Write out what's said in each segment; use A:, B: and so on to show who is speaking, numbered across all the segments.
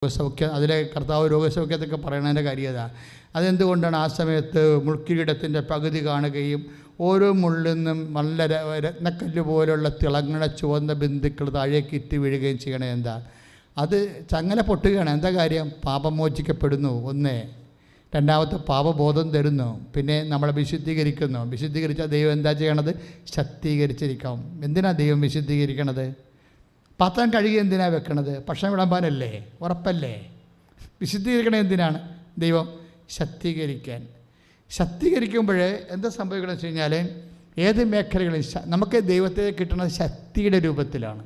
A: രോഗസൗഖ്യം, അതിലെ കർത്താവ് രോഗസൗഖ്യത്തൊക്കെ പറയണതിൻ്റെ കാര്യം അതാ. അതെന്തുകൊണ്ടാണ്? ആ സമയത്ത് മുൾക്കിരീടത്തിൻ്റെ പകുതി കാണുകയും ഓരോ മുള്ളിൽ നിന്നും നല്ല രത്നക്കല്ല് പോലുള്ള തിളങ്ങണ ചുവന്ന ബിന്ദുക്കൾ താഴേക്ക് ഇറ്റ് വീഴുകയും ചെയ്യണത് എന്താ? അത് ചങ്ങല പൊട്ടുകയാണ്. എന്താ കാര്യം? പാപം മോചിക്കപ്പെടുന്നു. ഒന്ന്. രണ്ടാമത്തെ പാപബോധം തരുന്നു. പിന്നെ നമ്മളെ വിശുദ്ധീകരിക്കുന്നു. വിശുദ്ധീകരിച്ചാൽ ദൈവം എന്താ ചെയ്യണത്? ശക്തീകരിച്ചിരിക്കാം. എന്തിനാണ് ദൈവം വിശുദ്ധീകരിക്കണത്? പാത്രം കഴുകി എന്തിനാണ് വെക്കണത്? ഭക്ഷണം വിളമ്പാനല്ലേ? ഉറപ്പല്ലേ? വിശുദ്ധീകരിക്കണത് എന്തിനാണ്? ദൈവം ശക്തീകരിക്കാൻ. ശക്തീകരിക്കുമ്പോൾ എന്താ സംഭവിക്കണമെന്ന് വെച്ച് കഴിഞ്ഞാൽ, ഏത് മേഖലകളിൽ നമുക്ക് ദൈവത്തെ കിട്ടുന്നത് ശക്തിയുടെ രൂപത്തിലാണ്.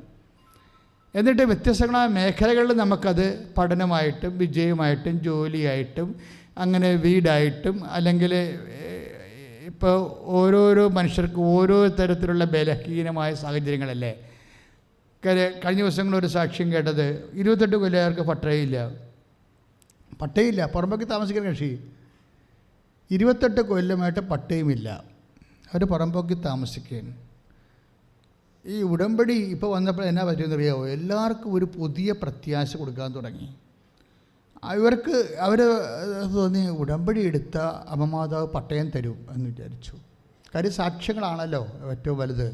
A: എന്നിട്ട് വ്യത്യസ്തങ്ങളായ മേഖലകളിൽ നമുക്കത് പഠനമായിട്ടും വിജയമായിട്ടും ജോലിയായിട്ടും അങ്ങനെ വീടായിട്ടും, അല്ലെങ്കിൽ ഇപ്പോൾ ഓരോരോ മനുഷ്യർക്ക് ഓരോ തരത്തിലുള്ള ബലഹീനമായ സാഹചര്യങ്ങളല്ലേ. കഴിഞ്ഞ ദിവസങ്ങളൊരു സാക്ഷ്യം കേട്ടത്, 28 കൊല്ലക്കാർക്ക് പട്ടയമില്ല. പുറമ്പോക്ക് താമസിക്കുന്ന കക്ഷി 28 കൊല്ലമായിട്ട് പട്ടയമില്ല. അവർ പുറമ്പോക്കി താമസിക്കുകയാണ്. ഈ ഉടമ്പടി ഇപ്പോൾ വന്നപ്പോൾ എന്നാ പറ്റുമെന്നറിയാമോ? എല്ലാവർക്കും ഒരു പുതിയ പ്രത്യാശ കൊടുക്കാൻ തുടങ്ങി. അവർ തോന്നി ഉടമ്പടി എടുത്ത അമ്മമാതാവ് പട്ടയം തരും എന്ന് വിചാരിച്ചു. കാര്യം സാക്ഷ്യങ്ങളാണല്ലോ ഏറ്റവും വലുത്.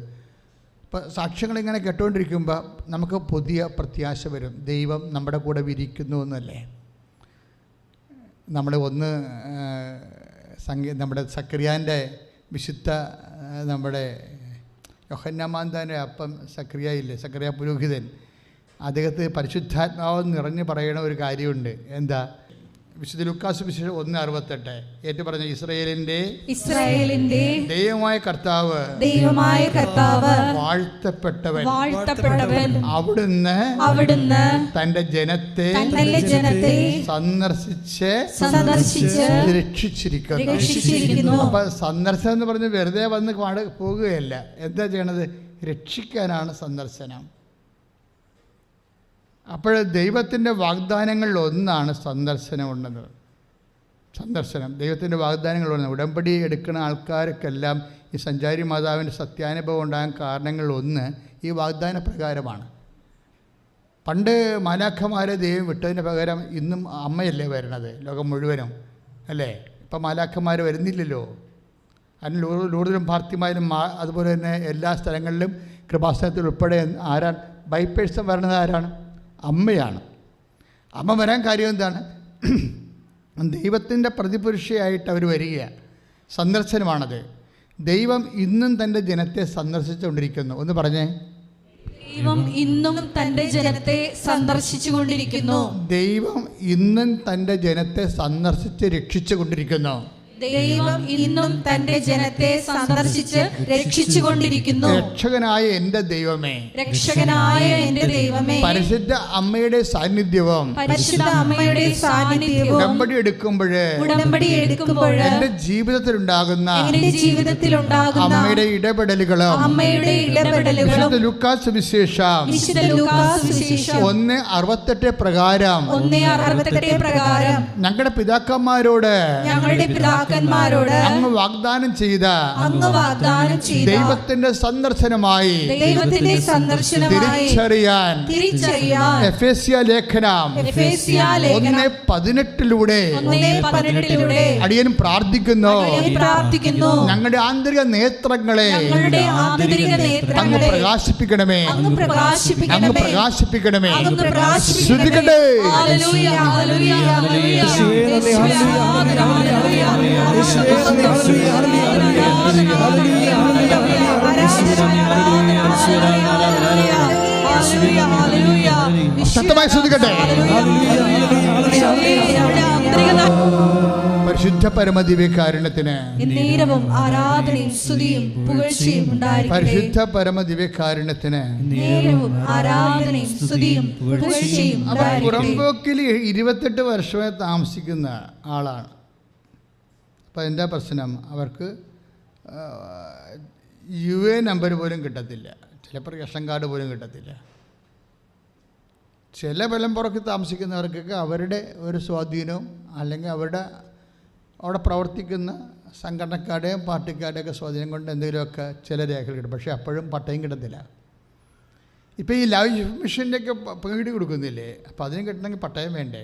A: ഇപ്പോൾ സാക്ഷ്യങ്ങളിങ്ങനെ കേട്ടുകൊണ്ടിരിക്കുമ്പോൾ നമുക്ക് പുതിയ പ്രത്യാശ വരും. ദൈവം നമ്മുടെ കൂടെ വിരിക്കുന്നു എന്നല്ലേ. നമ്മുടെ സക്രിയാൻ്റെ വിശുദ്ധ നമ്മുടെ യോഹന്നാമാന്താൻ്റെ അപ്പം സക്രിയ പുരോഹിതൻ, അദ്ദേഹത്തെ പരിശുദ്ധാത്മാവ് നിറഞ്ഞ് പറയണ ഒരു കാര്യമുണ്ട്. എന്താ? വിശുദ്ധ ലൂക്കാസ് സുവിശേഷം 1:68 ഏറ്റു പറഞ്ഞ ഇസ്രായേലിന്റെ ദൈവമായ കർത്താവ് വാഴ്ത്തപ്പെട്ടവൻ അവിടുന്ന് തന്റെ ജനത്തെ സന്ദർശിച്ച് രക്ഷിച്ചിരിക്കുന്നു. അപ്പൊ സന്ദർശനം എന്ന് പറഞ്ഞ് വെറുതെ വന്ന് പോകുകയല്ല. എന്താ ചെയ്യണത്? രക്ഷിക്കാനാണ് സന്ദർശനം. അപ്പോൾ ദൈവത്തിൻ്റെ വാഗ്ദാനങ്ങളിൽ ഒന്നാണ് സന്ദർശനം. ദൈവത്തിൻ്റെ വാഗ്ദാനങ്ങളൊന്ന്. ഉടമ്പടി എടുക്കുന്ന ആൾക്കാർക്കെല്ലാം ഈ സഞ്ചാരി മാതാവിൻ്റെ സത്യാനുഭവം ഉണ്ടാകാൻ കാരണങ്ങളിലൊന്ന് ഈ വാഗ്ദാന പ്രകാരമാണ്. പണ്ട് മാലാഖമാരെ ദൈവം വിട്ടതിന് പകരം ഇന്നും അമ്മയല്ലേ വരണത് ലോകം മുഴുവനും, അല്ലേ? ഇപ്പം മാലാഖമാർ വരുന്നില്ലല്ലോ. അതിന് ലൂർദിലും ഫാത്തിമയിലും അതുപോലെ തന്നെ എല്ലാ സ്ഥലങ്ങളിലും കൃപാസനത്തിൽ ഉൾപ്പെടെ ആരാണ് ബൈപ്പേഴ്സം വരണത്? ആരാണ്? അമ്മയാണ്. അമ്മ വരാൻ കാര്യം എന്താണ്? ദൈവത്തിൻ്റെ പ്രതിപുരുഷയായിട്ട് അവർ വരിക. സന്ദർശനമാണത്. ദൈവം ഇന്നും തൻ്റെ ജനത്തെ സന്ദർശിച്ചുകൊണ്ടിരിക്കുന്നു. ഒന്ന് പറഞ്ഞേ.
B: ദൈവം ഇന്നും തൻ്റെ ജനത്തെ സന്ദർശിച്ചുകൊണ്ടിരിക്കുന്നു.
A: ദൈവം ഇന്നും തൻ്റെ ജനത്തെ സന്ദർശിച്ച് രക്ഷിച്ചുകൊണ്ടിരിക്കുന്നു.
B: ദൈവം ഇന്നും തന്റെ ജനത്തെ സന്ദർശിച്ച് രക്ഷിച്ചുകൊണ്ടിരിക്കുന്നു.
A: രക്ഷകനായ എൻ്റെ ദൈവമേ,
B: പരിശുദ്ധ
A: അമ്മയുടെ സാന്നിധ്യവും ഉടമ്പടി എടുക്കുമ്പോൾ എൻ്റെ ജീവിതത്തിലുണ്ടാകുന്ന അമ്മയുടെ ഇടപെടലുകളും വിശുദ്ധ ലൂക്കാസ് സുവിശേഷം 1:68 പ്രകാരം ഞങ്ങളുടെ പിതാക്കന്മാരോട് അങ്ങ് വാഗ്ദാനം ചെയ്ത ദൈവത്തിന്റെ സന്ദർശനമായി തിരിച്ചറിയാൻ എഫേസ്യ ലേഖനം 1:18 അടിയൻ പ്രാർത്ഥിക്കുന്നു. ഞങ്ങളുടെ ആന്തരിക നേത്രങ്ങളെ അങ്ങ് പ്രകാശിപ്പിക്കണമേ. ശ്രദ്ധിക്കട്ടെ. ശക്തമായി ശ്രദ്ധിക്കട്ടെ. പരിശുദ്ധ പരമദിവ്യകാരുണ്യത്തിന് പരിശുദ്ധ പരമദിവ്യകാരുണ്യത്തിന് പുറമ്പോക്കിൽ 28 വർഷമായി താമസിക്കുന്ന ആളാണ്. അപ്പോൾ എന്താ പ്രശ്നം? അവർക്ക് UA നമ്പർ പോലും കിട്ടത്തില്ല. ചിലപ്പോൾ റേഷൻ കാർഡ് പോലും കിട്ടത്തില്ല. ചില പുറത്ത് താമസിക്കുന്നവർക്കൊക്കെ അവരുടെ ഒരു സ്വാധീനവും അല്ലെങ്കിൽ അവിടെ പ്രവർത്തിക്കുന്ന സംഘടനക്കാരുടെയും പാർട്ടിക്കാരുടെയൊക്കെ സ്വാധീനം കൊണ്ട് എന്തെങ്കിലുമൊക്കെ ചില രേഖകൾ കിട്ടും. പക്ഷേ അപ്പോഴും പട്ടയം കിട്ടത്തില്ല. ഇപ്പോൾ ഈ ലൈഫ് മിഷൻ്റെയൊക്കെ പേടി കൊടുക്കുന്നില്ലേ, അപ്പോൾ അതിന് കിട്ടണമെങ്കിൽ പട്ടയം വേണ്ടേ?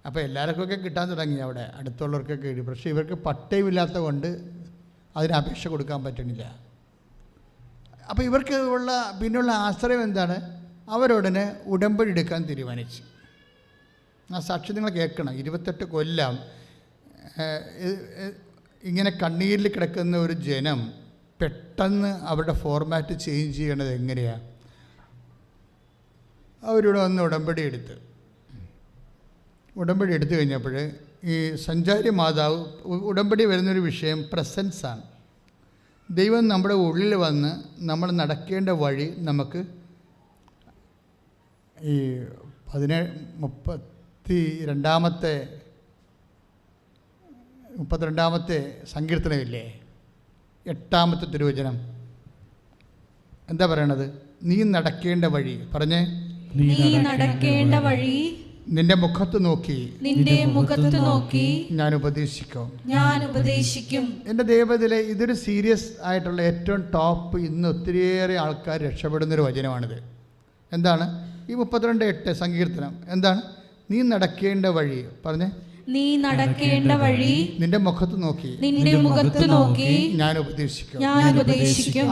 A: അപ്പോൾ എല്ലാവർക്കൊക്കെ കിട്ടാൻ തുടങ്ങി അവിടെ അടുത്തുള്ളവർക്കൊക്കെ കിട്ടി. പക്ഷേ ഇവർക്ക് പട്ടയമില്ലാത്ത കൊണ്ട് അതിന് അപേക്ഷ കൊടുക്കാൻ പറ്റണില്ല. അപ്പോൾ ഇവർക്ക് പിന്നുള്ള ആശ്രയം എന്താണ്? അവരോടനെ ഉടമ്പടി എടുക്കാൻ തീരുമാനിച്ചു. ആ സാക്ഷി നിങ്ങൾ കേൾക്കണം. 28 കൊല്ലം ഇങ്ങനെ കണ്ണീരിൽ കിടക്കുന്ന ഒരു ജനം പെട്ടെന്ന് അവരുടെ ഫോർമാറ്റ് ചേഞ്ച് ചെയ്യണത് എങ്ങനെയാണ്? അവരിവിടെ വന്ന് ഉടമ്പടി എടുത്തു കഴിഞ്ഞപ്പോൾ ഈ സഞ്ചാരി മാതാവ് ഉടമ്പടി വരുന്നൊരു വിഷയം പ്രസൻസാണ്. ദൈവം നമ്മുടെ ഉള്ളിൽ വന്ന് നമ്മൾ നടക്കേണ്ട വഴി നമുക്ക് ഈ 32ാമത്തെ സങ്കീർത്തനമില്ലേ, 8ാമത്തെ തിരുവചനം എന്താ പറയണത്? നീ നടക്കേണ്ട വഴി, പറഞ്ഞേ,
B: നീ നടക്കേണ്ട വഴി
A: നിന്റെ മുഖത്ത് നോക്കി ഞാൻ ഉപദേശിക്കും. എൻ്റെ ദൈവത്തിലെ ഇതൊരു സീരിയസ് ആയിട്ടുള്ള ഏറ്റവും ടോപ്പ്, ഇന്ന് ഒത്തിരിയേറെ ആൾക്കാർ രക്ഷപ്പെടുന്നൊരു വചനമാണിത്. എന്താണ് ഈ 32:8 സങ്കീർത്തനം? എന്താണ്? നീ നടക്കേണ്ട വഴി, പറഞ്ഞേ,
B: നീ നടക്കേണ്ട വഴി
A: നിന്റെ മുഖത്ത് നോക്കി ഞാൻ ഉപദേശിക്കും.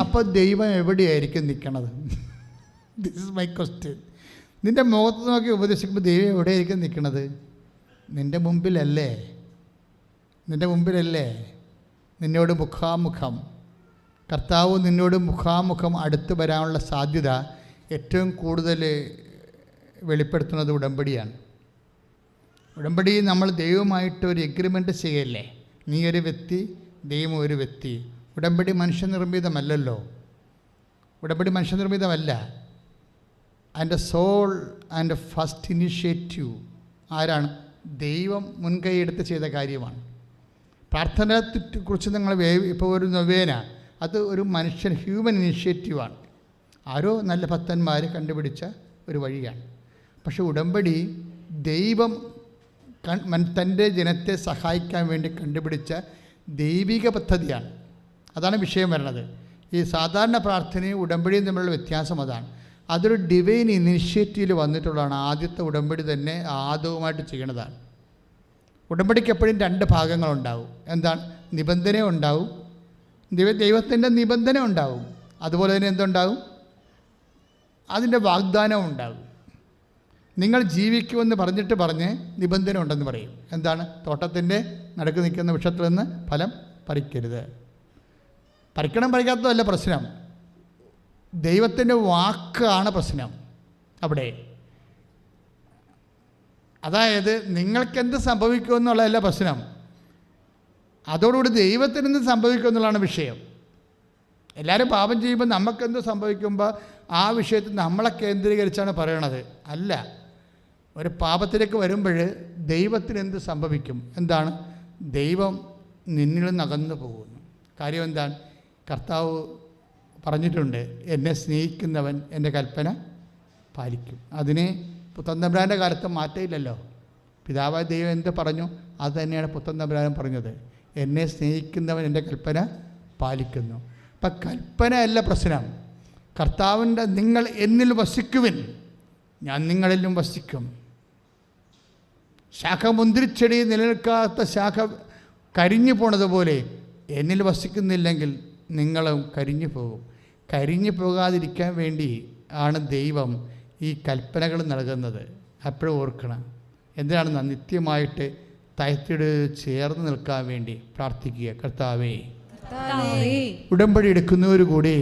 A: അപ്പോൾ ദൈവം എവിടെയായിരിക്കും നിൽക്കണത്? This is my question. നിന്റെ മുഖത്ത് നോക്കി ഉപദേശിക്കുമ്പോൾ ദൈവം എവിടെയായിരിക്കും നിൽക്കണത്? നിന്റെ മുമ്പിലല്ലേ? നിന്നോട് മുഖാമുഖം കർത്താവ് നിന്നോട് മുഖാമുഖം അടുത്ത് വരാനുള്ള സാധ്യത ഏറ്റവും കൂടുതൽ വെളിപ്പെടുത്തുന്നത് ഉടമ്പടിയാണ്. ഉടമ്പടി നമ്മൾ ദൈവമായിട്ട് ഒരു എഗ്രിമെൻ്റ് ചെയ്യല്ലേ? നീ ഒരു വ്യക്തി, ദൈവം ഒരു വ്യക്തി. ഉടമ്പടി മനുഷ്യനിർമ്മിതമല്ലല്ലോ. അതിൻ്റെ സോൾ ആൻഡ് ഫസ്റ്റ് ഇനിഷ്യേറ്റീവ് ആരാണ്? ദൈവം മുൻകൈ എടുത്ത് ചെയ്ത കാര്യമാണ്. പ്രാർത്ഥനയെക്കുറിച്ച് നിങ്ങൾ ഇപ്പോൾ ഒരു നൊവേന, അത് ഒരു മനുഷ്യൻ ഹ്യൂമൻ ഇനിഷ്യേറ്റീവാണ്. ആരോ നല്ല ഭക്തന്മാർ കണ്ടുപിടിച്ച ഒരു വഴിയാണ്. പക്ഷെ ഉടമ്പടി ദൈവം തൻ്റെ ജനത്തെ സഹായിക്കാൻ വേണ്ടി കണ്ടുപിടിച്ച ദൈവിക പദ്ധതിയാണ്. അതാണ് വിഷയം വരുന്നത്. ഈ സാധാരണ പ്രാർത്ഥനയും ഉടമ്പടിയും തമ്മിലുള്ള വ്യത്യാസം അതാണ്. അതൊരു ഡിവൈൻ ഇനിഷ്യേറ്റീവിൽ വന്നിട്ടുള്ളതാണ്. ആദ്യത്തെ ഉടമ്പടി തന്നെ ആദവുമായിട്ട് ചെയ്യണതാണ്. ഉടമ്പടിക്ക് എപ്പോഴും 2 ഭാഗങ്ങളുണ്ടാവും. എന്താണ്? നിബന്ധന ഉണ്ടാവും, ദൈവത്തിൻ്റെ നിബന്ധന ഉണ്ടാവും. അതുപോലെ തന്നെ എന്തുണ്ടാവും? അതിൻ്റെ വാഗ്ദാനം ഉണ്ടാകും. നിങ്ങൾ ജീവിക്കുമെന്ന് പറഞ്ഞ് നിബന്ധന ഉണ്ടെന്ന് പറയും. എന്താണ്? തോട്ടത്തിൻ്റെ നടുക്ക് നിൽക്കുന്ന വൃക്ഷത്തിൽ നിന്ന് ഫലം പറിക്കരുത്. പറിക്കാത്തതല്ല പ്രശ്നം, ദൈവത്തിൻ്റെ വാക്കാണ് പ്രശ്നം അവിടെ. അതായത് നിങ്ങൾക്കെന്ത് സംഭവിക്കുമെന്നുള്ളതല്ല പ്രശ്നം, അതോടുകൂടി ദൈവത്തിന് എന്ത് സംഭവിക്കുമെന്നുള്ളതാണ് വിഷയം. എല്ലാവരും പാപം ചെയ്യുമ്പോൾ നമുക്കെന്ത് സംഭവിക്കുമ്പോൾ ആ വിഷയത്തിൽ നമ്മളെ കേന്ദ്രീകരിച്ചാണ് പറയണത്. അല്ല, ഒരു പാപത്തിലേക്ക് വരുമ്പോൾ ദൈവത്തിന് എന്ത് സംഭവിക്കും? എന്താണ്? ദൈവം നിന്നിൽ നിന്ന് അകന്നു പോകുന്നു. കാര്യം എന്താണ്? കർത്താവ് പറഞ്ഞിട്ടുണ്ട്, എന്നെ സ്നേഹിക്കുന്നവൻ എൻ്റെ കൽപ്പന പാലിക്കും. അതിന് പുത്രൻ തമ്പുരാൻ്റെ കാലത്ത് മാറ്റമില്ലല്ലോ. പിതാവായ ദൈവം എന്ത് പറഞ്ഞു അത് തന്നെയാണ് പുത്രൻ തമ്പുരാനും പറഞ്ഞത്. എന്നെ സ്നേഹിക്കുന്നവൻ എൻ്റെ കൽപ്പന പാലിക്കുന്നു. അപ്പം കൽപ്പന അല്ല പ്രശ്നം. കർത്താവിൻ്റെ നിങ്ങൾ എന്നിൽ വസിക്കുവിൻ, ഞാൻ നിങ്ങളിലും വസിക്കും. ശാഖ മുന്തിരിച്ചെടി നിലനിൽക്കാത്ത ശാഖ കരിഞ്ഞു പോണതുപോലെ എന്നിൽ വസിക്കുന്നില്ലെങ്കിൽ നിങ്ങളും കരിഞ്ഞു പോകും. കരിഞ്ഞു പോകാതിരിക്കാൻ വേണ്ടി ആണ് ദൈവം ഈ കൽപ്പനകൾ നൽകുന്നത്. അപ്പോഴും ഓർക്കണം. എന്തിനാണ്? നിത്യമായിട്ട് തയത്തിട് ചേർന്ന് നിൽക്കാൻ വേണ്ടി പ്രാർത്ഥിക്കുക. കർത്താവേ, ഉടമ്പടി എടുക്കുന്നതോടുകൂടി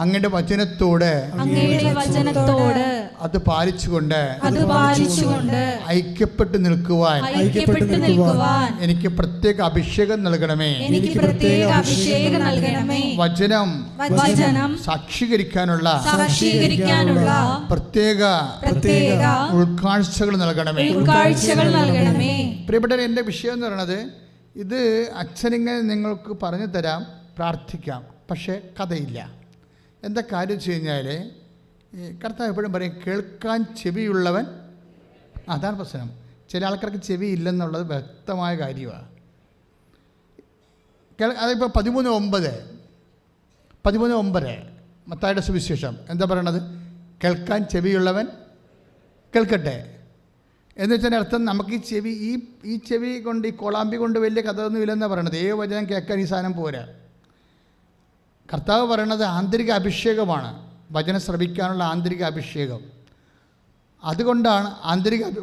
A: അങ്ങയുടെ വചനത്തോട് അത് പാലിച്ചുകൊണ്ട് ഐക്യപ്പെട്ട് നിൽക്കുവാൻ എനിക്ക് പ്രത്യേക അഭിഷേകം നൽകണമേ. വചനം സാക്ഷീകരിക്കാനുള്ള പ്രത്യേക ഉൾക്കാഴ്ചകൾ നൽകണമേ. പ്രിയപ്പെട്ടവരെ, എൻ്റെ വിഷയം എന്ന് പറയുന്നത്, ഇത് അച്ഛനിങ്ങനെ നിങ്ങൾക്ക് പറഞ്ഞു തരാം, പ്രാർത്ഥിക്കാം, പക്ഷേ കഥയില്ല. എന്താ കാര്യം വെച്ച് കഴിഞ്ഞാൽ, കർത്താവ് എപ്പോഴും പറയും കേൾക്കാൻ ചെവിയുള്ളവൻ. അതാണ് പ്രശ്നം. ചില ആൾക്കാർക്ക് ചെവി ഇല്ലെന്നുള്ളത് വ്യക്തമായ കാര്യമാണ്. അതിപ്പോൾ 13:9 മത്തായിയുടെ സുവിശേഷം എന്താ പറയണത്? കേൾക്കാൻ ചെവിയുള്ളവൻ കേൾക്കട്ടെ. എന്ന് വെച്ചാൽ അർത്ഥം നമുക്ക് ഈ ചെവി കൊണ്ട്, ഈ കോളാമ്പി കൊണ്ട് വലിയ കഥയൊന്നും ഇല്ലെന്നാണ് പറയണത്. ഏത് വചനം കേൾക്കാൻ ഈ സാധനം പോരാ. കർത്താവ് പറയണത് ആന്തരിക അഭിഷേകമാണ്, വചനം ശ്രവിക്കാനുള്ള ആന്തരിക അഭിഷേകം. അതുകൊണ്ടാണ്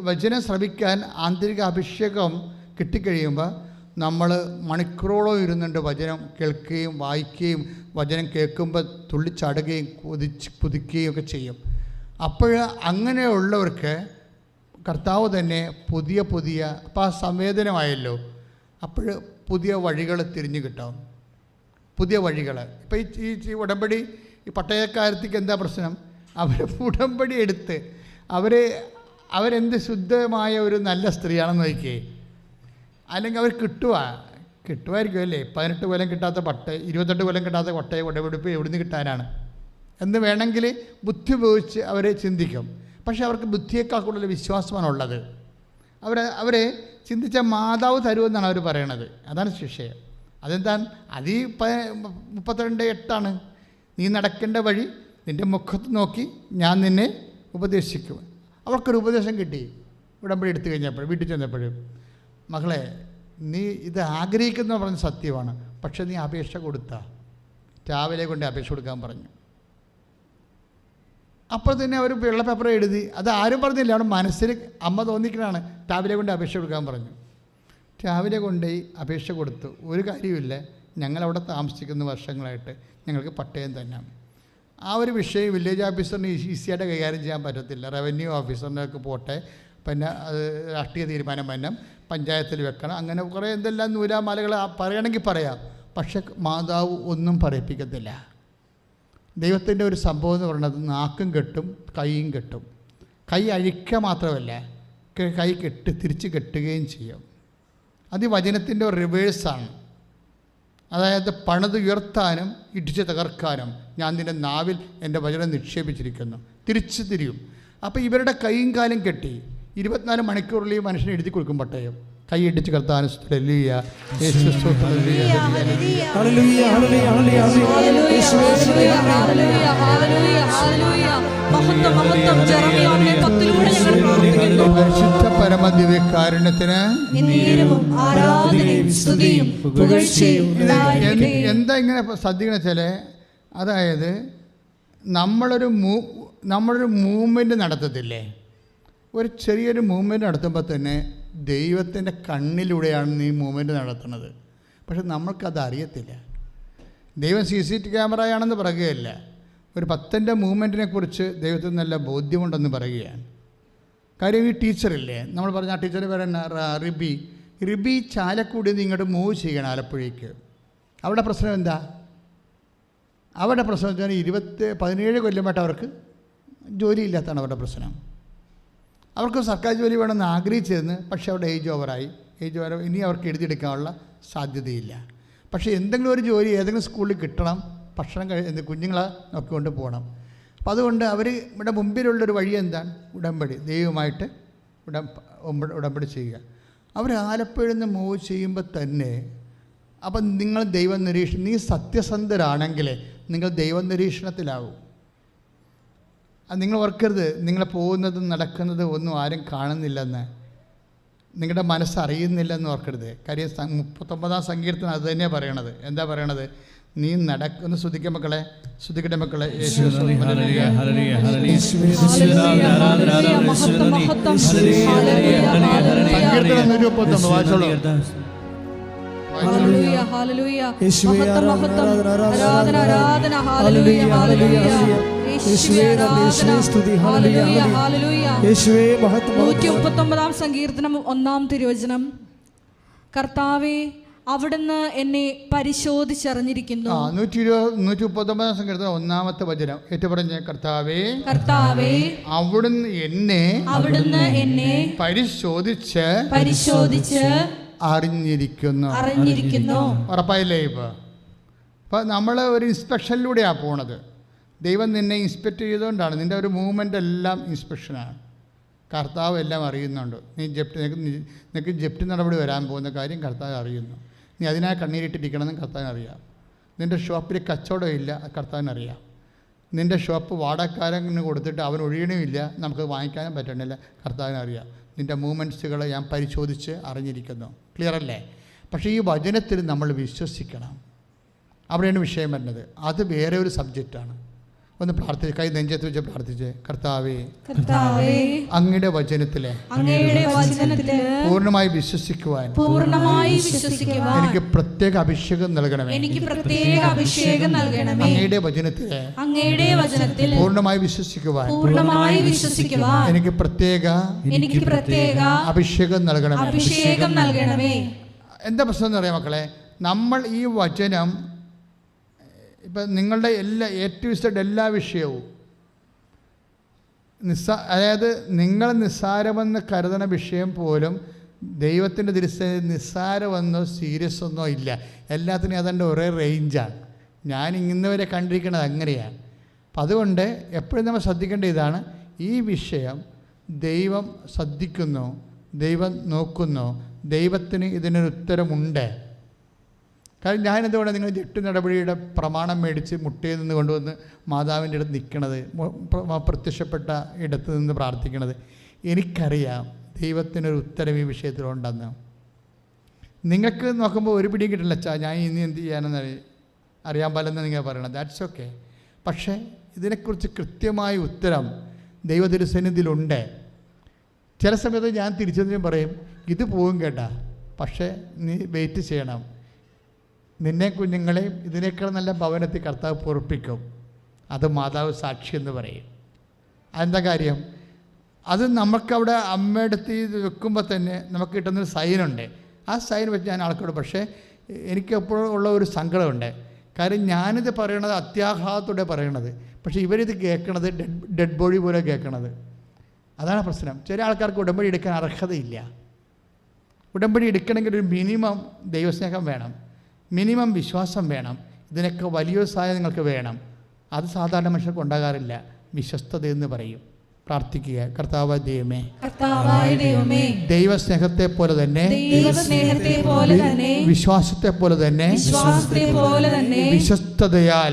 A: വചനം ശ്രവിക്കാൻ ആന്തരിക അഭിഷേകം കിട്ടിക്കഴിയുമ്പോൾ നമ്മൾ മണിക്കൂറോളം ഇരുന്നുണ്ട് വചനം കേൾക്കുകയും വായിക്കുകയും വചനം കേൾക്കുമ്പോൾ തുള്ളിച്ചാടുകയും കുതിക്കുകയും ഒക്കെ ചെയ്യും. അപ്പോൾ അങ്ങനെയുള്ളവർക്ക് കർത്താവ് തന്നെ പുതിയ അപ്പോൾ ആ സംവേദനമായല്ലോ, അപ്പോൾ പുതിയ വഴികൾ തിരിഞ്ഞു കിട്ടും. പുതിയ വഴികൾ. ഇപ്പോൾ ഈ ഉടമ്പടി, ഈ പട്ടയക്കാരത്തേക്ക് എന്താ പ്രശ്നം? അവർ ഉടമ്പടി എടുത്ത് അവരെന്ത് ശുദ്ധമായ ഒരു നല്ല സ്ത്രീയാണെന്ന് നോക്കിയേ. അല്ലെങ്കിൽ അവർ കിട്ടുമായിരിക്കും അല്ലേ? 18 കൊല്ലം കിട്ടാത്ത 28 കൊല്ലം കിട്ടാത്ത പട്ടയ ഉടമ്പടിപ്പ് എവിടുന്ന് കിട്ടാനാണ് എന്ന് വേണമെങ്കിൽ ബുദ്ധി ഉപയോഗിച്ച് അവരെ ചിന്തിക്കും. പക്ഷേ അവർക്ക് ബുദ്ധിയേക്കാൾ കൂടുതൽ വിശ്വാസമാണുള്ളത്. അവരെ ചിന്തിച്ച മാതാവ് തരുമെന്നാണ് അവർ പറയണത്. അതാണ് വിഷയം. അതെന്താണ്? അത് ഈ 32:8 നീ നടക്കേണ്ട വഴി നിൻ്റെ മുഖത്ത് നോക്കി ഞാൻ നിന്നെ ഉപദേശിക്കും. അവർക്കൊരു ഉപദേശം കിട്ടി ഉടമ്പടി എടുത്തു കഴിഞ്ഞപ്പോൾ, വീട്ടിൽ ചെന്നപ്പോഴും. മകളെ, നീ ഇത് ആഗ്രഹിക്കുന്ന പറഞ്ഞ സത്യമാണ്, പക്ഷെ നീ അപേക്ഷ രാവിലെ കൊണ്ട് അപേക്ഷ കൊടുക്കാൻ പറഞ്ഞു. അപ്പോൾ തന്നെ അവർ വെള്ള പേപ്പർ എഴുതി. അത് ആരും പറഞ്ഞില്ല, അവിടെ മനസ്സിൽ അമ്മ തോന്നിക്കണതാണ്. രാവിലെ കൊണ്ട് അപേക്ഷ കൊടുക്കാൻ പറഞ്ഞു. രാവിലെ കൊണ്ടുപോയി അപേക്ഷ കൊടുത്തു. ഒരു കാര്യമില്ല, ഞങ്ങളവിടെ താമസിക്കുന്ന വർഷങ്ങളായിട്ട് ഞങ്ങൾക്ക് പട്ടയം തന്നെ. ആ ഒരു വിഷയം വില്ലേജ് ഓഫീസറിന് ഈസിയായിട്ട് കൈകാര്യം ചെയ്യാൻ പറ്റത്തില്ല. റവന്യൂ ഓഫീസറിനൊക്കെ പോട്ടെ, പിന്നെ അത് രാഷ്ട്രീയ തീരുമാനം വന്നം, പഞ്ചായത്തിൽ വെക്കണം, അങ്ങനെ കുറേ എന്തെല്ലാം നൂലാമാലകൾ പറയണമെങ്കിൽ പറയാം. പക്ഷെ മാതാവ് ഒന്നും പറയിപ്പിക്കത്തില്ല. ദൈവത്തിൻ്റെ ഒരു സംഭവം എന്ന് പറയുന്നത് നാക്കും കെട്ടും കൈയും കെട്ടും. കൈ അഴിക്കുക മാത്രമല്ല, കൈ തിരിച്ച് കെട്ടുകയും ചെയ്യും. അത് വചനത്തിൻ്റെ ഒരു റിവേഴ്സാണ്. അതായത് പണിതുയർത്താനും ഇടിച്ച് തകർക്കാനും ഞാൻ നിൻ്റെ നാവിൽ എൻ്റെ വചനം നിക്ഷേപിച്ചിരിക്കുന്നു. തിരിച്ചു തിരിയും. അപ്പോൾ ഇവരുടെ കൈയും കാലും കെട്ടി 24 മണിക്കൂറിൽ ഈ മനുഷ്യനെ എഴുതി കൊടുക്കും പട്ടയം. കൈ ഇടിച്ച് കർത്താൻ പരിശുദ്ധ പരമദിവ്യകാരുണ്യത്തിന് എന്താ ഇങ്ങനെ ശ്രദ്ധിക്കണ വെച്ചാൽ, അതായത് നമ്മളൊരു മൂവ്മെൻറ്റ് നടത്തത്തില്ലേ? ഒരു ചെറിയൊരു മൂവ്മെൻറ്റ് നടത്തുമ്പോൾ തന്നെ ദൈവത്തിൻ്റെ കണ്ണിലൂടെയാണ് നീ മൂവ്മെൻറ്റ് നടത്തുന്നത്. പക്ഷെ നമ്മൾക്കത് അറിയത്തില്ല. ദൈവം CCTV ക്യാമറയാണെന്ന് പറയുകയല്ല, ഒരു 10ൻ്റെ മൂവ്മെൻറ്റിനെ കുറിച്ച് ദൈവത്തിന് നല്ല ബോധ്യമുണ്ടെന്ന് പറയുകയാണ്. കാര്യം ഈ ടീച്ചറില്ലേ, നമ്മൾ പറഞ്ഞ ആ ടീച്ചർ പറയുന്ന റിബി ചാലക്കുടി നിന്ന് ഇങ്ങോട്ട് മൂവ് ചെയ്യണം ആലപ്പുഴയ്ക്ക്. അവിടെ പ്രശ്നം എന്താ? അവിടെ പ്രശ്നം വെച്ചാൽ 17 കൊല്ലമായിട്ട് അവർക്ക് ജോലിയില്ലാത്തതാണ് അവരുടെ പ്രശ്നം. അവർക്ക് സർക്കാർ ജോലി വേണമെന്ന് ആഗ്രഹിച്ചിരുന്നു, പക്ഷേ അവിടെ ഏജ് ഓവർ ഇനി അവർക്ക് എഴുതിയെടുക്കാനുള്ള സാധ്യതയില്ല. പക്ഷേ എന്തെങ്കിലും ഒരു ജോലി ഏതെങ്കിലും സ്കൂളിൽ കിട്ടണം, ഭക്ഷണം കുഞ്ഞുങ്ങളെ നോക്കിക്കൊണ്ട് പോകണം. അപ്പം അതുകൊണ്ട് അവർ ഇവിടെ മുമ്പിലുള്ളൊരു വഴി എന്താണ്? ഉടമ്പടി, ദൈവമായിട്ട് ഉടമ്പടി ചെയ്യുക. അവർ ആലപ്പുഴയിൽ നിന്ന് മൂവ് ചെയ്യുമ്പോൾ തന്നെ അപ്പം നിങ്ങൾ നീ സത്യസന്ധരാണെങ്കിൽ നിങ്ങൾ ദൈവനിരീക്ഷണത്തിലാവും. നിങ്ങൾ ഓർക്കരുത്, നിങ്ങൾ പോകുന്നതും നടക്കുന്നതും ഒന്നും ആരും കാണുന്നില്ലെന്ന്, നിങ്ങളുടെ മനസ്സറിയുന്നില്ലെന്ന് ഓർക്കരുത്. കാര്യം 39-ാം സങ്കീർത്തനം അത് തന്നെയാണ് പറയണത്. എന്താ പറയണത്? നീ നടക്കുന്ന ശ്രദ്ധിക്കട്ടെ മക്കളെ. സങ്കീർത്തനം 139 വായിച്ചോളൂ.
B: സങ്കീർത്തനം 1-ാം തിരുവചനം. കർത്താവേ, അവിടുന്ന് എന്നെ പരിശോധിച്ചറിഞ്ഞിരിക്കുന്നു.
A: 139-ാം സങ്കീർത്തനം 1-ാമത്തെ വചനം ഏറ്റുപറഞ്ഞ കർത്താവേ, അവിടുന്ന് എന്നെ പരിശോധിച്ച് അറിഞ്ഞിരിക്കുന്നു. ഉറപ്പായില്ലേ? ഇപ്പം നമ്മൾ ഒരു ഇൻസ്പെക്ഷനിലൂടെയാണ് പോണത്. ദൈവം നിന്നെ ഇൻസ്പെക്ട് ചെയ്തുകൊണ്ടാണ്. നിൻ്റെ ഒരു മൂവ്മെൻ്റ് എല്ലാം ഇൻസ്പെക്ഷനാണ്. കർത്താവ് എല്ലാം അറിയുന്നുണ്ട്. നിനക്ക് ജപ്തി നടപടി വരാൻ പോകുന്ന കാര്യം കർത്താവ് അറിയുന്നു. നീ അതിനായി കണ്ണീരിട്ടിരിക്കണമെന്ന് കർത്താവിന് അറിയാം. നിൻ്റെ ഷോപ്പിൽ കച്ചവടമില്ല, കർത്താവിനറിയാം. നിൻ്റെ ഷോപ്പ് വാടകക്കാരന് കൊടുത്തിട്ട് അവൻ ഒഴിയണമില്ല, നമുക്ക് വാങ്ങിക്കാനും പറ്റണില്ല. കർത്താവിനറിയാം. നിൻ്റെ മൂവ്മെൻറ്റ്സുകൾ ഞാൻ പരിശോധിച്ച് അറിഞ്ഞിരിക്കുന്നു. ക്ലിയർ അല്ലേ? പക്ഷേ ഈ വചനത്തിൽ നമ്മൾ വിശ്വസിക്കണം. അവിടെയാണ് വിഷയം വരുന്നത്. അത് വേറെ ഒരു സബ്ജക്റ്റാണ്. ഒന്ന് പ്രാർത്ഥിച്ച്, കൈ നെഞ്ചത്ത് വെച്ച് പ്രാർത്ഥിച്ച്, കർത്താവേ, അങ്ങയുടെ വചനത്തിലെ പൂർണ്ണമായി വിശ്വസിക്കുവാൻ എനിക്ക് പ്രത്യേക അഭിഷേകം നൽകണമേ. അങ്ങയുടെ വചനത്തിലെ പൂർണ്ണമായി വിശ്വസിക്കുവാൻ എനിക്ക് പ്രത്യേക അഭിഷേകം നൽകണമേ. എന്താ പ്രശ്നം എന്ന് പറയാം മക്കളെ? നമ്മൾ ഈ വചനം ഇപ്പം നിങ്ങളുടെ A to Z എല്ലാ വിഷയവും അതായത് നിങ്ങൾ നിസ്സാരമെന്ന് കരുതുന്ന വിഷയം പോലും ദൈവത്തിൻ്റെ ദൃശ്യം നിസ്സാരമെന്നോ സീരിയസ് ഒന്നോ ഇല്ല. എല്ലാത്തിനും അതിൻ്റെ ഒരേ റേഞ്ചാണ്. ഞാൻ ഇന്നുവരെ കണ്ടിരിക്കുന്നത് അങ്ങനെയാണ്. അപ്പം അതുകൊണ്ട് എപ്പോഴും നമ്മൾ ശ്രദ്ധിക്കേണ്ട ഇതാണ്, ഈ വിഷയം ദൈവം ശ്രദ്ധിക്കുന്നു, ദൈവം നോക്കുന്നു, ദൈവത്തിന് ഇതിനൊരു ഉത്തരമുണ്ട്. കാരണം ഞാനെന്തുകൊണ്ട് നിങ്ങൾ 8 നടപടിയുടെ പ്രമാണം മേടിച്ച് മുട്ടയിൽ നിന്ന് കൊണ്ടുവന്ന് മാതാവിൻ്റെ അടുത്ത് നിൽക്കണത്, പ്രത്യക്ഷപ്പെട്ട ഇടത്ത് നിന്ന് പ്രാർത്ഥിക്കണത്? എനിക്കറിയാം ദൈവത്തിനൊരു ഉത്തരം ഈ വിഷയത്തിലുണ്ടെന്ന്. നിങ്ങൾക്ക് നോക്കുമ്പോൾ ഒരു പിടിയും കിട്ടില്ല, ഞാൻ ഇനി എന്ത് ചെയ്യാനെന്ന് അറിയാൻ പാടില്ലെന്ന് നിങ്ങൾ പറയണത്. That's okay. പക്ഷേ ഇതിനെക്കുറിച്ച് കൃത്യമായ ഉത്തരം ദൈവതിരുസന്നിധിയിലുണ്ട്. ചില സമയത്ത് ഞാൻ തിരിച്ചതിനും പറയും, ഇത് പോകും കേട്ടാ, പക്ഷേ നീ വെയിറ്റ് ചെയ്യണം, നിന്നെ കുഞ്ഞുങ്ങളെയും ഇതിനേക്കാൾ നല്ല ഭവനത്തിൽ കർത്താവ് പൊറുപ്പിക്കും. അത് മാതാവ് സാക്ഷി എന്ന് പറയും. അതെന്താ കാര്യം? അത് നമുക്കവിടെ അമ്മയുടെ അടുത്ത് വെക്കുമ്പോൾ തന്നെ നമുക്ക് കിട്ടുന്നൊരു സൈനുണ്ട്. ആ സൈൻ വെച്ച് ഞാൻ ആൾക്കോട്, പക്ഷേ എനിക്ക് എപ്പോഴും ഉള്ള ഒരു സങ്കടമുണ്ട്. കാര്യം ഞാനിത് പറയണത് അത്യാഘാതത്തോടെ പറയണത്, പക്ഷേ ഇവരിത് കേൾക്കണത് ഡെഡ് ബോഡി പോലെ കേൾക്കണത്. അതാണ് പ്രശ്നം. ചില ആൾക്കാർക്ക് ഉടമ്പടി എടുക്കാൻ അർഹതയില്ല. ഉടമ്പടി എടുക്കണമെങ്കിൽ ഒരു മിനിമം ദൈവസ്നേഹം വേണം, മിനിമം വിശ്വാസം വേണം, ഇതിനൊക്കെ വലിയൊരു സഹായം നിങ്ങൾക്ക് വേണം. അത് സാധാരണ മനുഷ്യർക്ക് ഉണ്ടാകാറില്ല. വിശ്വസ്തത എന്ന് പറയും. പ്രാർത്ഥിക്കുക, കർത്താവായ ദൈവമേ, ദൈവസ്നേഹത്തെ പോലെ തന്നെ വിശ്വാസത്തെ പോലെ തന്നെ വിശ്വസ്തതയാൽ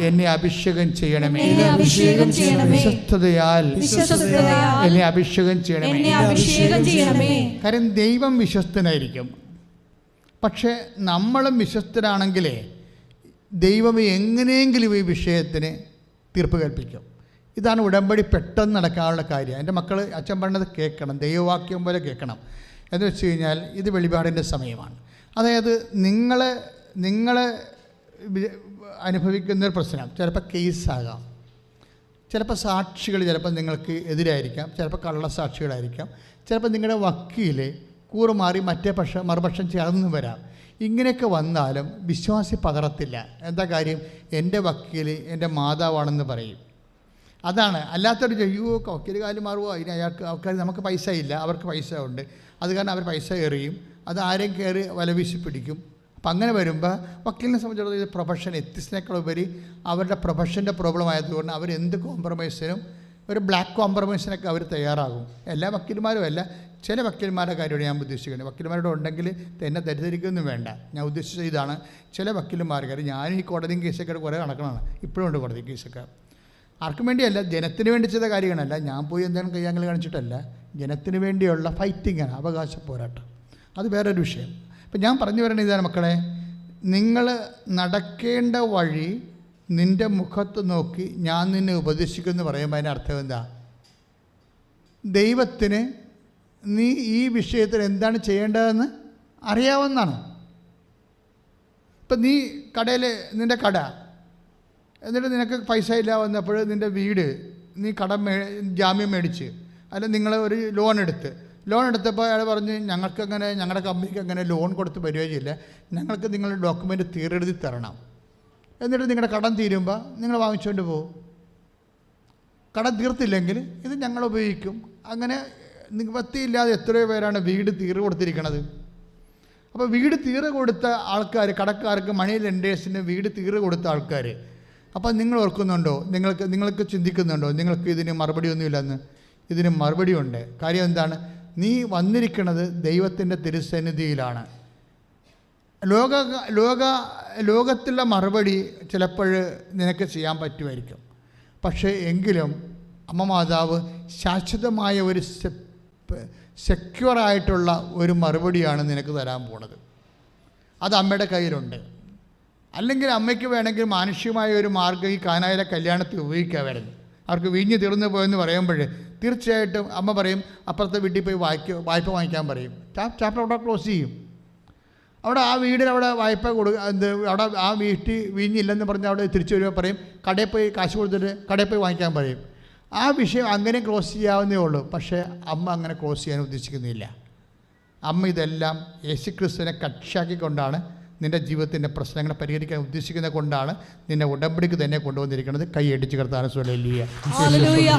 A: എന്നെ അഭിഷേകം ചെയ്യണമേ. വിശ്വസ്തതയാൽ എന്നെ അഭിഷേകം ചെയ്യണമേ. കാര്യം ദൈവം വിശ്വസ്തനായിരിക്കും. പക്ഷേ നമ്മളും വിശ്വസ്തരാണെങ്കിലേ ദൈവം എങ്ങനെയെങ്കിലും ഈ വിഷയത്തിന് തീർപ്പ് കൽപ്പിക്കും. ഇതാണ് ഉടമ്പടി പെട്ടെന്ന് നടക്കാനുള്ള കാര്യം. എൻ്റെ മക്കൾ അച്ഛൻ പറഞ്ഞത് കേൾക്കണം, ദൈവവാക്യം പോലെ കേൾക്കണം. എന്ന് വെച്ച് കഴിഞ്ഞാൽ ഇത് വെളിപാടിൻ്റെ സമയമാണ്. അതായത് നിങ്ങൾ അനുഭവിക്കുന്നൊരു പ്രശ്നം ചിലപ്പോൾ കേസാകാം, ചിലപ്പോൾ സാക്ഷികൾ ചിലപ്പോൾ നിങ്ങൾക്ക് എതിരായിരിക്കാം, ചിലപ്പോൾ കള്ളസാക്ഷികളായിരിക്കാം, ചിലപ്പോൾ നിങ്ങളുടെ വക്കീൽ കൂറുമാറി മറുപക്ഷം ചേർന്ന് വരാം. ഇങ്ങനെയൊക്കെ വന്നാലും വിശ്വാസി പതറത്തില്ല. എന്താ കാര്യം? എൻ്റെ വക്കീൽ എൻ്റെ മാതാവാണെന്ന് പറയും. അതാണ്. അല്ലാത്തൊരു വക്കീൽ കാര്യം മാറുമോ, അതിന് ആൾക്കാർ നമുക്ക് പൈസ ഇല്ല, അവർക്ക് പൈസ ഉണ്ട്, അത് കാരണം അവർ പൈസ എറിയും, അത് ആരെയും കയറി വലവീശി പിടിക്കും. അപ്പം അങ്ങനെ വരുമ്പോൾ വക്കീലിനെ സംബന്ധിച്ചിടത്തോളം ഇത് പ്രൊഫഷൻ, എത്തിക്സിനേക്കാളുപരി അവരുടെ പ്രൊഫഷൻ്റെ പ്രോബ്ലം ആയതുകൊണ്ട് അവരെന്ത് കോംപ്രമൈസിനും, ഒരു ബ്ലാക്ക് കോംപ്രമൈസിനൊക്കെ അവർ തയ്യാറാകും. എല്ലാ വക്കീൽമാരും അല്ല, ചില വക്കീൽമാരുടെ കാര്യമാണ് ഞാൻ ഉദ്ദേശിക്കുന്നത്. വക്കീൽമാരുടെ ഉണ്ടെങ്കിൽ എന്നെ തെറ്റിദ്ധരിക്കൊന്നും വേണ്ട. ഞാൻ ഉദ്ദേശിച്ച ഇതാണ്, ചില വക്കീൽമാർ കാര്യം ഞാനും ഈ കോടതിയും കേസൊക്കെ കുറേ കണക്കണമാണ്, ഇപ്പോഴും ഉണ്ട് കോടതി കേസൊക്കെ. ആർക്കും വേണ്ടിയല്ല, ജനത്തിന് വേണ്ടി ചെയ്ത കാര്യങ്ങളല്ല, ഞാൻ പോയി എന്തെങ്കിലും കയ്യാങ്ങൾ കാണിച്ചിട്ടല്ല, ജനത്തിന് വേണ്ടിയുള്ള ഫൈറ്റിങ്ങാണ്, അവകാശ പോരാട്ടം. അത് വേറൊരു വിഷയം. ഇപ്പം ഞാൻ പറഞ്ഞു വരണ ഇതാണ് മക്കളെ, നിങ്ങൾ നടക്കേണ്ട വഴി നിൻ്റെ മുഖത്ത് നോക്കി ഞാൻ നിന്നെ ഉപദേശിക്കുമെന്ന് പറയുമ്പോൾ അതിൻ്റെ അർത്ഥം എന്താ? ദൈവത്തിന് നീ ഈ വിഷയത്തിൽ എന്താണ് ചെയ്യേണ്ടതെന്ന് അറിയാവുന്നതാണ്. ഇപ്പം നീ കടയിൽ നിൻ്റെ കട, എന്നിട്ട് നിനക്ക് പൈസ ഇല്ല വന്നപ്പോൾ നിൻ്റെ വീട് നീ ജാമ്യം മേടിച്ച്, അല്ല നിങ്ങൾ ഒരു ലോൺ എടുത്തപ്പോൾ അയാൾ പറഞ്ഞ് ഞങ്ങൾക്കങ്ങനെ ഞങ്ങളുടെ കമ്പനിക്ക് അങ്ങനെ ലോൺ കൊടുത്ത് പരിചയമില്ല, ഞങ്ങൾക്ക് നിങ്ങളുടെ ഡോക്യുമെൻ്റ് തീരെഴുതി തരണം. എന്നിട്ട് നിങ്ങളുടെ കടം തീരുമ്പോൾ നിങ്ങൾ വാങ്ങിച്ചുകൊണ്ട് പോകും. കടം തീർത്തില്ലെങ്കിൽ ഇത് ഞങ്ങൾ ഉപയോഗിക്കും. അങ്ങനെ നിവൃത്തിയില്ലാതെ എത്രയോ പേരാണ് വീട് തീറ് കൊടുത്തിരിക്കുന്നത്. അപ്പോൾ വീട് തീറ് കൊടുത്ത ആൾക്കാർ, കടക്കാർക്ക്, മണി ലെൻഡേഴ്സിന് വീട് തീറ് കൊടുത്ത ആൾക്കാർ, അപ്പോൾ നിങ്ങൾ ഓർക്കുന്നുണ്ടോ, നിങ്ങൾക്ക് ചിന്തിക്കുന്നുണ്ടോ നിങ്ങൾക്ക് ഇതിന് മറുപടിയൊന്നുമില്ലെന്ന്? ഇതിന് മറുപടിയുണ്ട്. കാര്യം എന്താണ്? നീ വന്നിരിക്കുന്നത് ദൈവത്തിൻ്റെ തിരുസന്നിധിയിലാണ്. ലോകത്തിലുള്ള മറുപടി ചിലപ്പോൾ നിനക്ക് ചെയ്യാൻ പറ്റുമായിരിക്കും. പക്ഷേ എങ്കിലും അമ്മ മാതാവ് ശാശ്വതമായ ഒരു സെക്യൂറായിട്ടുള്ള ഒരു മറുപടിയാണ് നിനക്ക് തരാൻ പോണത്. അത് അമ്മയുടെ കയ്യിലുണ്ട്. അല്ലെങ്കിൽ അമ്മയ്ക്ക് വേണമെങ്കിൽ മാനുഷികമായ ഒരു മാർഗ്ഗം ഈ കാനായിലെ കല്യാണത്തിൽ ഉപയോഗിക്കാമായിരുന്നു. അവർക്ക് വീഞ്ഞ് തീർന്നു പോയെന്ന് പറയുമ്പോൾ തീർച്ചയായിട്ടും അമ്മ പറയും അപ്പുറത്തെ വീട്ടിൽ പോയി വായ്പ വാങ്ങിക്കാൻ പറയും. ചാപ്റ്റർ അവിടെ ക്ലോസ് ചെയ്യും. അവിടെ ആ വീടിനവിടെ വായ്പ അവിടെ ആ വീട്ടിൽ വീഞ്ഞില്ലെന്ന് പറഞ്ഞ് അവിടെ തിരിച്ചു വരുമ്പോൾ പറയും കടയിൽ പോയി കാശ് കൊടുത്തിട്ട് കടയിൽ പോയി വാങ്ങിക്കാൻ പറയും. ആ വിഷയം അങ്ങനെ ക്ലോസ് ചെയ്യാവുന്നേ ഉള്ളൂ. പക്ഷേ അമ്മ അങ്ങനെ ക്ലോസ് ചെയ്യാൻ ഉദ്ദേശിക്കുന്നില്ല. അമ്മ ഇതെല്ലാം യേശുക്രിസ്തുവിനെ കക്ഷിയാക്കിക്കൊണ്ടാണ് നിൻ്റെ ജീവിതത്തിൻ്റെ പ്രശ്നങ്ങളെ പരിഹരിക്കാൻ ഉദ്ദേശിക്കുന്നത് കൊണ്ടാണ് നിന്നെ ഉടമ്പടിക്ക് തന്നെ കൊണ്ടുവന്നിരിക്കുന്നത്. കൈയടിച്ച് കർത്താവിനെ സ്വല്ലേലൂയ.
B: ഹല്ലേലൂയ.